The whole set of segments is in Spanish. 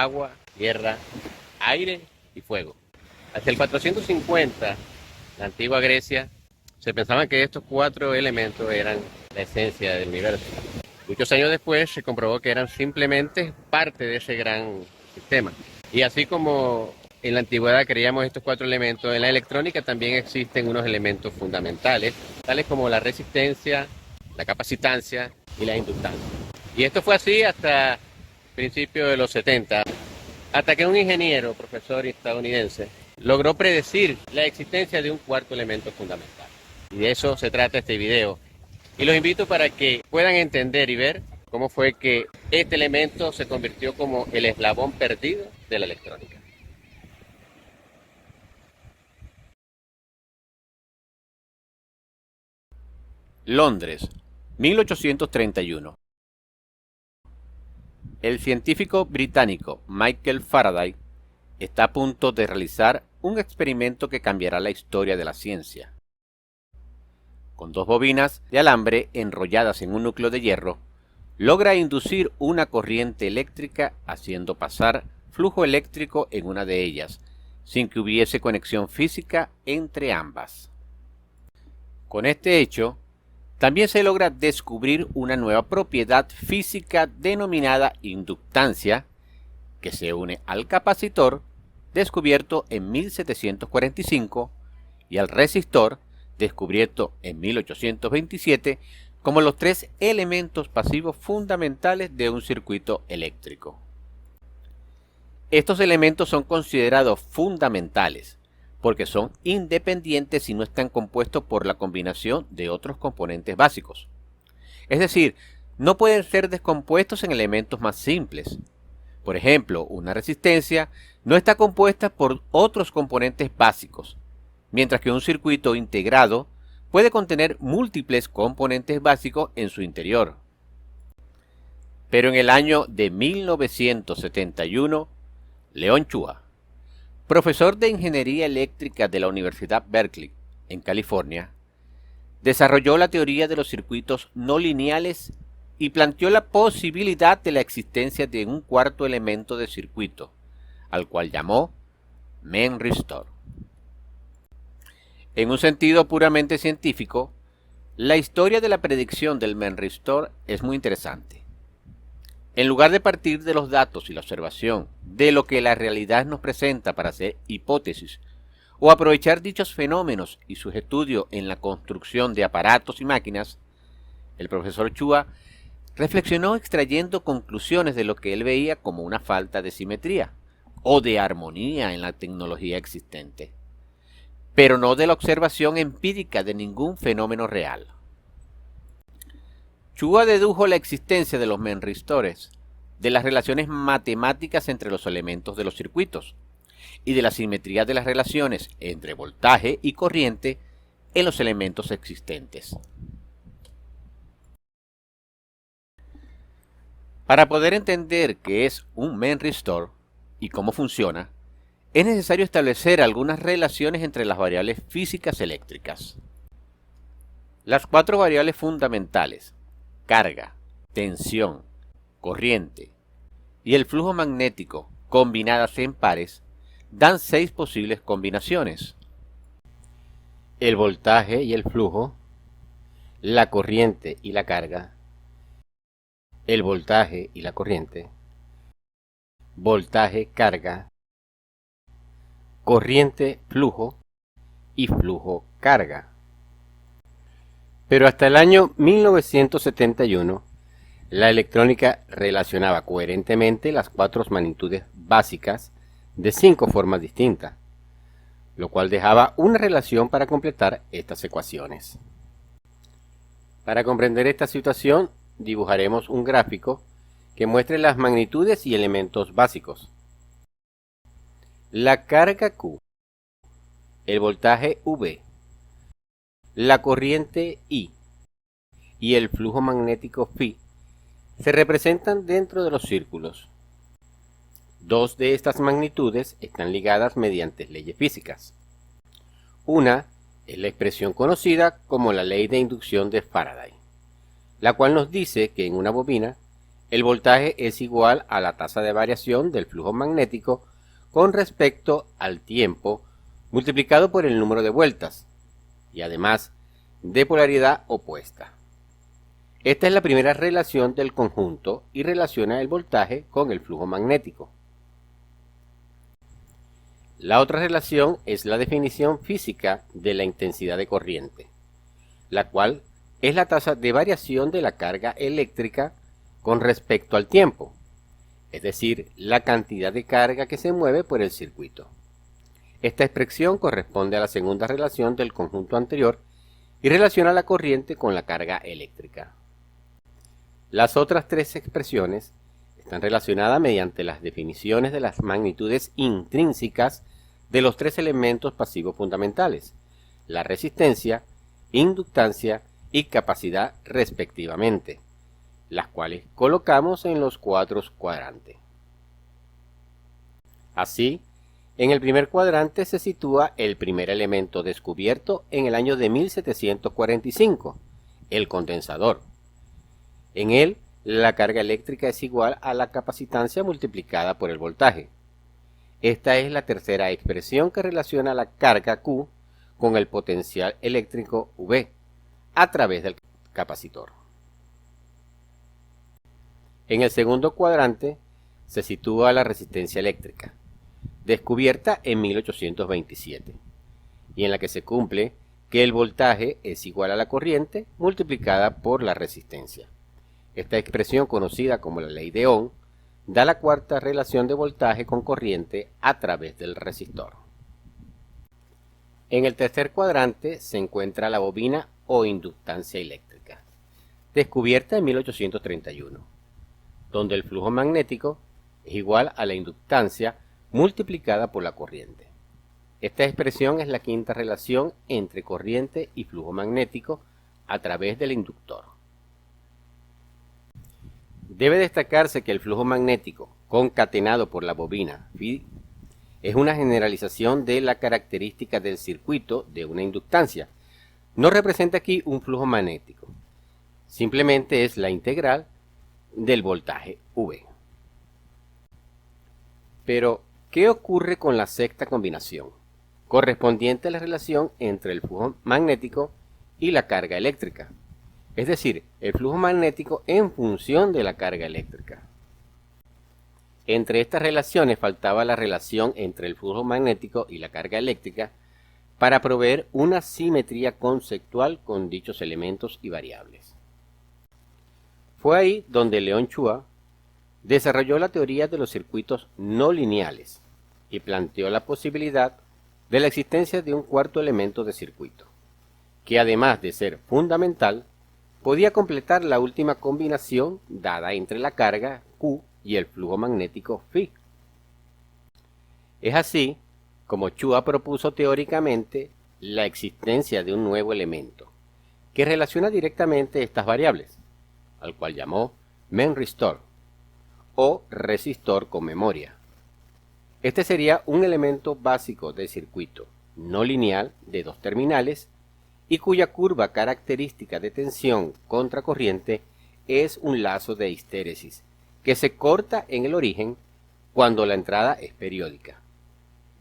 agua, tierra, aire y fuego. Hasta el 450, la antigua Grecia, se pensaba que estos cuatro elementos eran la esencia del universo. Muchos años después se comprobó que eran simplemente parte de ese gran sistema. Y así como en la antigüedad creíamos estos cuatro elementos, en la electrónica también existen unos elementos fundamentales, tales como la resistencia, la capacitancia y la inductancia. Y esto fue así hasta principios de los 70, hasta que un ingeniero, profesor estadounidense, logró predecir la existencia de un cuarto elemento fundamental. Y de eso se trata este video. Y los invito para que puedan entender y ver cómo fue que este elemento se convirtió como el eslabón perdido de la electrónica. Londres, 1831. El científico británico Michael Faraday está a punto de realizar un experimento que cambiará la historia de la ciencia. Con dos bobinas de alambre enrolladas en un núcleo de hierro, logra inducir una corriente eléctrica haciendo pasar flujo eléctrico en una de ellas, sin que hubiese conexión física entre ambas. Con este hecho, también se logra descubrir una nueva propiedad física denominada inductancia, que se une al capacitor, descubierto en 1745, y al resistor, descubierto en 1827, como los tres elementos pasivos fundamentales de un circuito eléctrico. Estos elementos son considerados fundamentales porque son independientes y no están compuestos por la combinación de otros componentes básicos. Es decir, no pueden ser descompuestos en elementos más simples. Por ejemplo, una resistencia no está compuesta por otros componentes básicos, mientras que un circuito integrado puede contener múltiples componentes básicos en su interior. Pero en el año de 1971, Leon Chua, profesor de Ingeniería Eléctrica de la Universidad Berkeley, en California, desarrolló la teoría de los circuitos no lineales y planteó la posibilidad de la existencia de un cuarto elemento de circuito, al cual llamó memristor. En un sentido puramente científico, la historia de la predicción del memristor es muy interesante. En lugar de partir de los datos y la observación de lo que la realidad nos presenta para hacer hipótesis, o aprovechar dichos fenómenos y sus estudios en la construcción de aparatos y máquinas, el profesor Chua reflexionó extrayendo conclusiones de lo que él veía como una falta de simetría o de armonía en la tecnología existente, pero no de la observación empírica de ningún fenómeno real. Chua dedujo la existencia de los memristores de las relaciones matemáticas entre los elementos de los circuitos y de la simetría de las relaciones entre voltaje y corriente en los elementos existentes. Para poder entender qué es un memristor y cómo funciona, es necesario establecer algunas relaciones entre las variables físicas eléctricas. Las cuatro variables fundamentales, carga, tensión, corriente y el flujo magnético combinadas en pares, dan 6 posibles combinaciones: el voltaje y el flujo, la corriente y la carga, el voltaje y la corriente, voltaje, carga, corriente, flujo y flujo, carga. Pero hasta el año 1971, la electrónica relacionaba coherentemente las cuatro magnitudes básicas de 5 formas distintas, lo cual dejaba una relación para completar estas ecuaciones. Para comprender esta situación, dibujaremos un gráfico que muestre las magnitudes y elementos básicos. La carga Q, el voltaje V, la corriente I y el flujo magnético Φ se representan dentro de los círculos. Dos de estas magnitudes están ligadas mediante leyes físicas. Una es la expresión conocida como la ley de inducción de Faraday, la cual nos dice que en una bobina el voltaje es igual a la tasa de variación del flujo magnético con respecto al tiempo multiplicado por el número de vueltas y además de polaridad opuesta. Esta es la primera relación del conjunto y relaciona el voltaje con el flujo magnético. La otra relación es la definición física de la intensidad de corriente, la cual es la tasa de variación de la carga eléctrica con respecto al tiempo, es decir, la cantidad de carga que se mueve por el circuito. Esta expresión corresponde a la segunda relación del conjunto anterior y relaciona la corriente con la carga eléctrica. Las otras tres expresiones están relacionadas mediante las definiciones de las magnitudes intrínsecas de los tres elementos pasivos fundamentales, la resistencia, inductancia y capacidad respectivamente, las cuales colocamos en los cuatro cuadrantes. Así, en el primer cuadrante se sitúa el primer elemento descubierto en el año de 1745, el condensador. En él, la carga eléctrica es igual a la capacitancia multiplicada por el voltaje. Esta es la tercera expresión que relaciona la carga Q con el potencial eléctrico V a través del capacitor. En el segundo cuadrante se sitúa la resistencia eléctrica, descubierta en 1827, y en la que se cumple que el voltaje es igual a la corriente multiplicada por la resistencia. Esta expresión, conocida como la ley de Ohm, da la cuarta relación de voltaje con corriente a través del resistor. En el tercer cuadrante se encuentra la bobina o inductancia eléctrica, descubierta en 1831, donde el flujo magnético es igual a la inductancia multiplicada por la corriente. Esta expresión es la quinta relación entre corriente y flujo magnético a través del inductor. Debe destacarse que el flujo magnético concatenado por la bobina Phi es una generalización de la característica del circuito de una inductancia. No representa aquí un flujo magnético, simplemente es la integral del voltaje V. Pero, ¿qué ocurre con la sexta combinación, correspondiente a la relación entre el flujo magnético y la carga eléctrica? Es decir, el flujo magnético en función de la carga eléctrica. Entre estas relaciones faltaba la relación entre el flujo magnético y la carga eléctrica para proveer una simetría conceptual con dichos elementos y variables. Fue ahí donde Leon Chua desarrolló la teoría de los circuitos no lineales y planteó la posibilidad de la existencia de un cuarto elemento de circuito, que además de ser fundamental, podía completar la última combinación dada entre la carga Q y el flujo magnético Phi. Es así como Chua propuso teóricamente la existencia de un nuevo elemento, que relaciona directamente estas variables, al cual llamó memristor, o resistor con memoria. Este sería un elemento básico de circuito no lineal de dos terminales y cuya curva característica de tensión contra corriente es un lazo de histéresis que se corta en el origen cuando la entrada es periódica,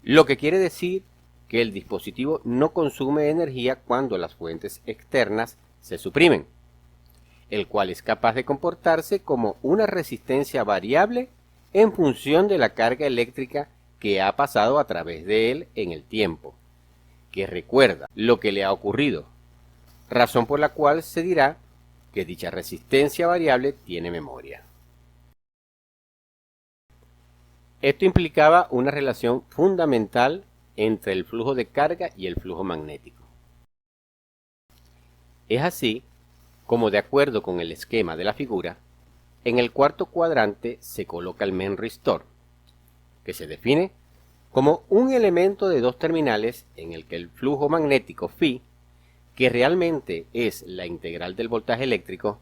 lo que quiere decir que el dispositivo no consume energía cuando las fuentes externas se suprimen, el cual es capaz de comportarse como una resistencia variable en función de la carga eléctrica que ha pasado a través de él en el tiempo, que recuerda lo que le ha ocurrido, razón por la cual se dirá que dicha resistencia variable tiene memoria. Esto implicaba una relación fundamental entre el flujo de carga y el flujo magnético. Es así como, de acuerdo con el esquema de la figura, en el cuarto cuadrante se coloca el memristor, que se define como un elemento de dos terminales en el que el flujo magnético Phi, que realmente es la integral del voltaje eléctrico,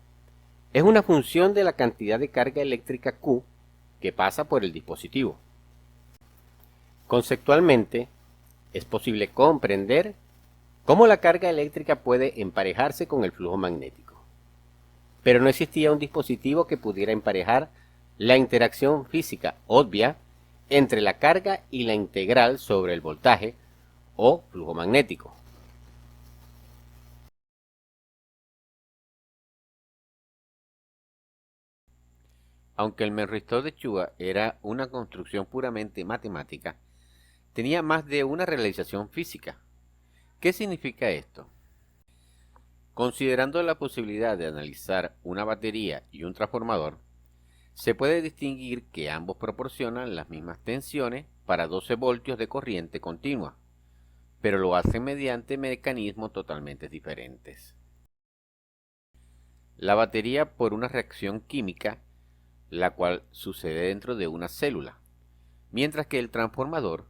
es una función de la cantidad de carga eléctrica Q que pasa por el dispositivo. Conceptualmente, es posible comprender cómo la carga eléctrica puede emparejarse con el flujo magnético. pero no existía un dispositivo que pudiera emparejar la interacción física obvia entre la carga y la integral sobre el voltaje o flujo magnético. Aunque el memristor de Chua era una construcción puramente matemática, tenía más de una realización física. ¿Qué significa esto? Considerando la posibilidad de analizar una batería y un transformador, se puede distinguir que ambos proporcionan las mismas tensiones para 12 voltios de corriente continua, pero lo hacen mediante mecanismos totalmente diferentes. La batería por una reacción química, la cual sucede dentro de una célula, mientras que el transformador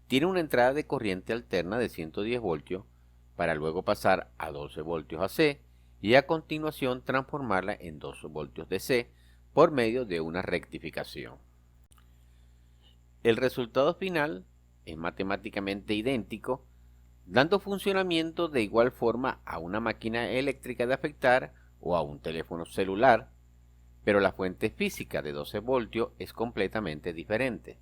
tiene una entrada de corriente alterna de 110 voltios para luego pasar a 12 voltios AC y a continuación transformarla en 12 voltios DC por medio de una rectificación. El resultado final es matemáticamente idéntico, dando funcionamiento de igual forma a una máquina eléctrica de afectar o a un teléfono celular, pero la fuente física de 12 voltios es completamente diferente.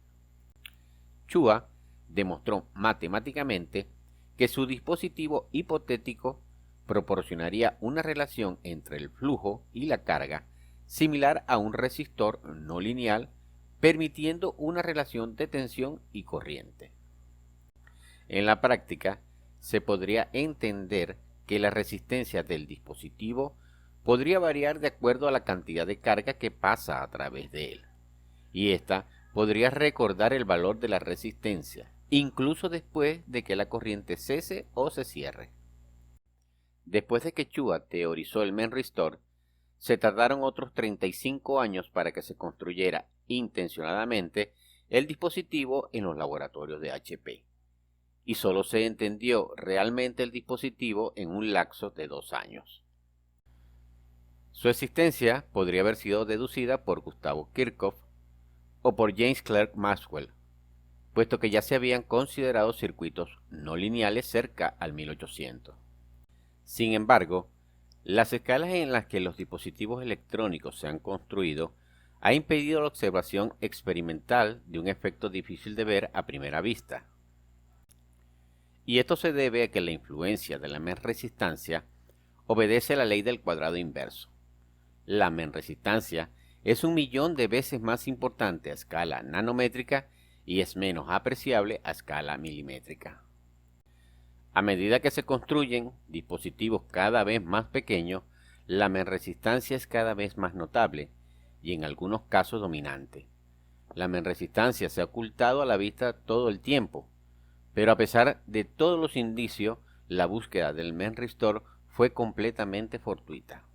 Chua demostró matemáticamente que su dispositivo hipotético proporcionaría una relación entre el flujo y la carga similar a un resistor no lineal, permitiendo una relación de tensión y corriente. En la práctica, se podría entender que la resistencia del dispositivo podría variar de acuerdo a la cantidad de carga que pasa a través de él, y ésta podría recordar el valor de la resistencia, incluso después de que la corriente cese o se cierre. Después de que Chua teorizó el memristor, se tardaron otros 35 años para que se construyera intencionadamente el dispositivo en los laboratorios de HP, y solo se entendió realmente el dispositivo en un lapso de 2 años. Su existencia podría haber sido deducida por Gustavo Kirchhoff o por James Clerk Maxwell, puesto que ya se habían considerado circuitos no lineales cerca al 1800. Sin embargo, las escalas en las que los dispositivos electrónicos se han construido ha impedido la observación experimental de un efecto difícil de ver a primera vista. Y esto se debe a que la influencia de la memresistancia obedece a la ley del cuadrado inverso. La memresistancia es 1.000.000 de veces más importante a escala nanométrica y es menos apreciable a escala milimétrica. A medida que se construyen dispositivos cada vez más pequeños, la memresistancia es cada vez más notable y en algunos casos dominante. La memresistancia se ha ocultado a la vista todo el tiempo, pero a pesar de todos los indicios, la búsqueda del memristor fue completamente fortuita.